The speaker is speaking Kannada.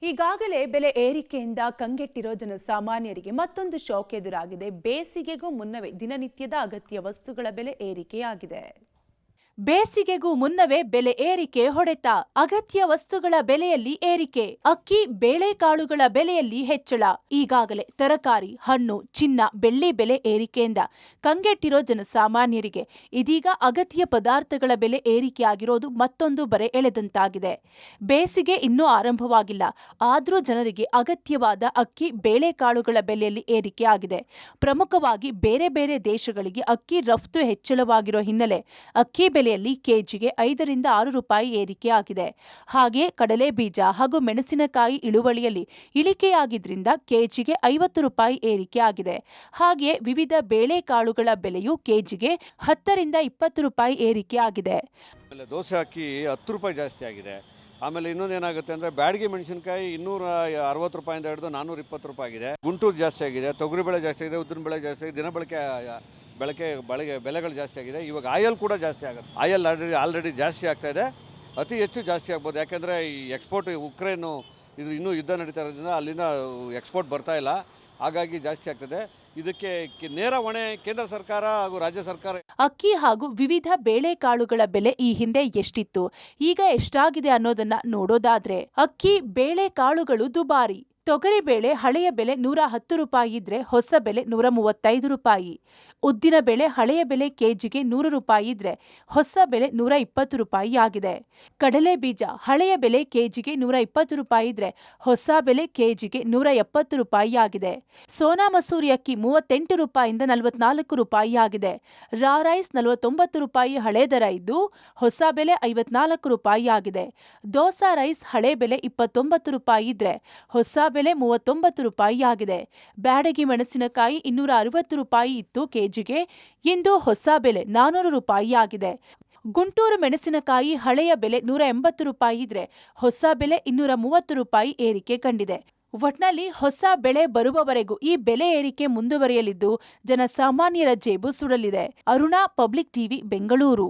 ಈಗಾಗಲೇ ಬೆಲೆ ಏರಿಕೆಯಿಂದ ಕಂಗೆಟ್ಟಿರೋ ಜನಸಾಮಾನ್ಯರಿಗೆ ಮತ್ತೊಂದು ಶಾಕ್ ಎದುರಾಗಿದೆ. ಬೇಸಿಗೆಗೂ ಮುನ್ನವೇ ದಿನನಿತ್ಯದ ಅಗತ್ಯ ವಸ್ತುಗಳ ಬೆಲೆ ಏರಿಕೆಯಾಗಿದೆ. ಬೇಸಿಗೆಗೂ ಮುನ್ನವೇ ಬೆಲೆ ಏರಿಕೆ ಹೊಡೆತ. ಅಗತ್ಯ ವಸ್ತುಗಳ ಬೆಲೆಯಲ್ಲಿ ಏರಿಕೆ. ಅಕ್ಕಿ, ಬೇಳೆಕಾಳುಗಳ ಬೆಲೆಯಲ್ಲಿ ಹೆಚ್ಚಳ. ಈಗಾಗಲೇ ತರಕಾರಿ, ಹಣ್ಣು, ಚಿನ್ನ, ಬೆಳ್ಳಿ ಬೆಲೆ ಏರಿಕೆಯಿಂದ ಕಂಗೆಟ್ಟಿರೋ ಜನಸಾಮಾನ್ಯರಿಗೆ ಇದೀಗ ಅಗತ್ಯ ಪದಾರ್ಥಗಳ ಬೆಲೆ ಏರಿಕೆಯಾಗಿರೋದು ಮತ್ತೊಂದು ಬರೆ ಎಳೆದಂತಾಗಿದೆ. ಬೇಸಿಗೆ ಇನ್ನೂ ಆರಂಭವಾಗಿಲ್ಲ, ಆದರೂ ಜನರಿಗೆ ಅಗತ್ಯವಾದ ಅಕ್ಕಿ, ಬೇಳೆಕಾಳುಗಳ ಬೆಲೆಯಲ್ಲಿ ಏರಿಕೆ ಆಗಿದೆ. ಪ್ರಮುಖವಾಗಿ ಬೇರೆ ಬೇರೆ ದೇಶಗಳಿಗೆ ಅಕ್ಕಿ ರಫ್ತು ಹೆಚ್ಚಳವಾಗಿರೋ ಹಿನ್ನೆಲೆ ಅಕ್ಕಿ ಬೆಲೆಯಲ್ಲಿ ಕೆಜಿಗೆ 5 ರಿಂದ 6 ರೂಪಾಯಿ ಏರಿಕೆಯಾಗಿದೆ. ಹಾಗೆಯೇ ಕಡಲೆ ಬೀಜ ಹಾಗೂ ಮೆಣಸಿನಕಾಯಿ ಇಳುವಳಿಯಲ್ಲಿ ಇಳಿಕೆಯಾಗಿದ್ರಿಂದ ಕೆಜಿಗೆ 50 ರೂಪಾಯಿ ಏರಿಕೆಯಾಗಿದೆ. ಹಾಗೆಯೇ ವಿವಿಧ ಬೇಳೆಕಾಳುಗಳ ಬೆಲೆಯು ಕೆಜಿಗೆ 10 ರಿಂದ 20 ರೂಪಾಯಿ ಏರಿಕೆಯಾಗಿದೆ. ದೋಸೆ ಅಕ್ಕಿ 10 ರೂಪಾಯಿ ಜಾಸ್ತಿ ಆಗಿದೆ. ಆಮೇಲೆ ಇನ್ನೊಂದೇನಾಗುತ್ತೆ ಅಂದರೆ ಬ್ಯಾಡಗಿ ಮೆಣಸಿನಕಾಯಿ 260 ರೂಪಾಯಿಂದ ಹಿಡಿದು 420 ರೂಪಾಯಿ ಆಗಿದೆ. ಗುಂಟೂರು ಜಾಸ್ತಿ ಆಗಿದೆ, ತೊಗರಿಬೇಳೆ ಜಾಸ್ತಿ ಆಗಿದೆ, ಉದ್ದಿನಬೇಳೆ ಜಾಸ್ತಿ ಆಗಿದೆ, ಬೆಲೆಗಳು ಜಾಸ್ತಿ ಆಗಿದೆ. ಇವಾಗ ಆಯಲ್ ಕೂಡ ಜಾಸ್ತಿ ಆಗುತ್ತೆ. ಆಯಲ್ ಆಲ್ರೆಡಿ ಜಾಸ್ತಿ ಆಗ್ತಾ ಇದೆ, ಅತಿ ಹೆಚ್ಚು ಜಾಸ್ತಿ ಆಗ್ಬೋದು. ಯಾಕೆಂದರೆ ಈ ಎಕ್ಸ್ಪೋರ್ಟ್ ಉಕ್ರೇನು ಇದು ಇನ್ನೂ ಯುದ್ಧ ನಡೀತಾ ಇರೋದ್ರಿಂದ ಅಲ್ಲಿಂದ ಎಕ್ಸ್ಪೋರ್ಟ್ ಬರ್ತಾ ಇಲ್ಲ, ಹಾಗಾಗಿ ಜಾಸ್ತಿ ಆಗ್ತದೆ. ಇದಕ್ಕೆ ನೇರ ಹೊಣೆ ಕೇಂದ್ರ ಸರ್ಕಾರ ಹಾಗೂ ರಾಜ್ಯ ಸರ್ಕಾರ. ಅಕ್ಕಿ ಹಾಗೂ ವಿವಿಧ ಬೇಳೆಕಾಳುಗಳ ಬೆಲೆ ಈ ಹಿಂದೆ ಎಷ್ಟಿತ್ತು, ಈಗ ಎಷ್ಟಾಗಿದೆ ಅನ್ನೋದನ್ನ ನೋಡೋದಾದ್ರೆ ಅಕ್ಕಿ, ಬೇಳೆಕಾಳುಗಳು ದುಬಾರಿ. ತೊಗರಿಬೇಳೆ ಹಳೆಯ ಬೆಲೆ 110 ರೂಪಾಯಿ ಇದ್ರೆ ಹೊಸ ಬೆಲೆ 135 ರೂಪಾಯಿ. ಉದ್ದಿನ ಬೇಳೆ ಹಳೆಯ ಬೆಲೆ ಕೆಜಿಗೆ 100 ರೂಪಾಯಿ ಇದ್ರೆ ಹೊಸ ಬೆಲೆ 120 ರೂಪಾಯಿ ಆಗಿದೆ. ಕಡಲೆ ಬೀಜ ಹಳೆಯ ಬೆಲೆ ಕೆಜಿಗೆ 120 ರೂಪಾಯಿ ಇದ್ರೆ ಹೊಸ ಬೆಲೆ ಕೆಜಿಗೆ 170 ರೂಪಾಯಿ ಆಗಿದೆ. ಸೋನಾ ಮಸೂರಿ ಅಕ್ಕಿ 38 ರೂಪಾಯಿಯಿಂದ 44 ರೂಪಾಯಿ ಆಗಿದೆ. ರಾ ರೈಸ್ 49 ರೂಪಾಯಿ ಹಳೆ ದರ ಇದ್ದು ಹೊಸ ಬೆಲೆ 54 ರೂಪಾಯಿ ಆಗಿದೆ. ದೋಸಾ ರೈಸ್ ಹಳೆ ಬೆಲೆ 29 ರೂಪಾಯಿ ಇದ್ರೆ ಹೊಸ ಬೆಲೆ 39 ರೂಪಾಯಿ ಆಗಿದೆ. ಬ್ಯಾಡಗಿ ಮೆಣಸಿನಕಾಯಿ 260 ರೂಪಾಯಿ ಇತ್ತು ಕೆಜಿಗೆ, ಇಂದು ಹೊಸ ಬೆಲೆ 400 ರೂಪಾಯಿ ಆಗಿದೆ. ಗುಂಟೂರು ಮೆಣಸಿನಕಾಯಿ ಹಳೆಯ ಬೆಲೆ 180 ರೂಪಾಯಿ ಇದ್ರೆ ಹೊಸ ಬೆಲೆ 230 ರೂಪಾಯಿ ಏರಿಕೆ ಕಂಡಿದೆ. ಒಟ್ನಲ್ಲಿ ಹೊಸ ಬೆಳೆ ಬರುವವರೆಗೂ ಈ ಬೆಲೆ ಏರಿಕೆ ಮುಂದುವರಿಯಲಿದ್ದು ಜನಸಾಮಾನ್ಯರ ಜೇಬು ಸುಡಲಿದೆ. Aruna, public TV, Bengaluru.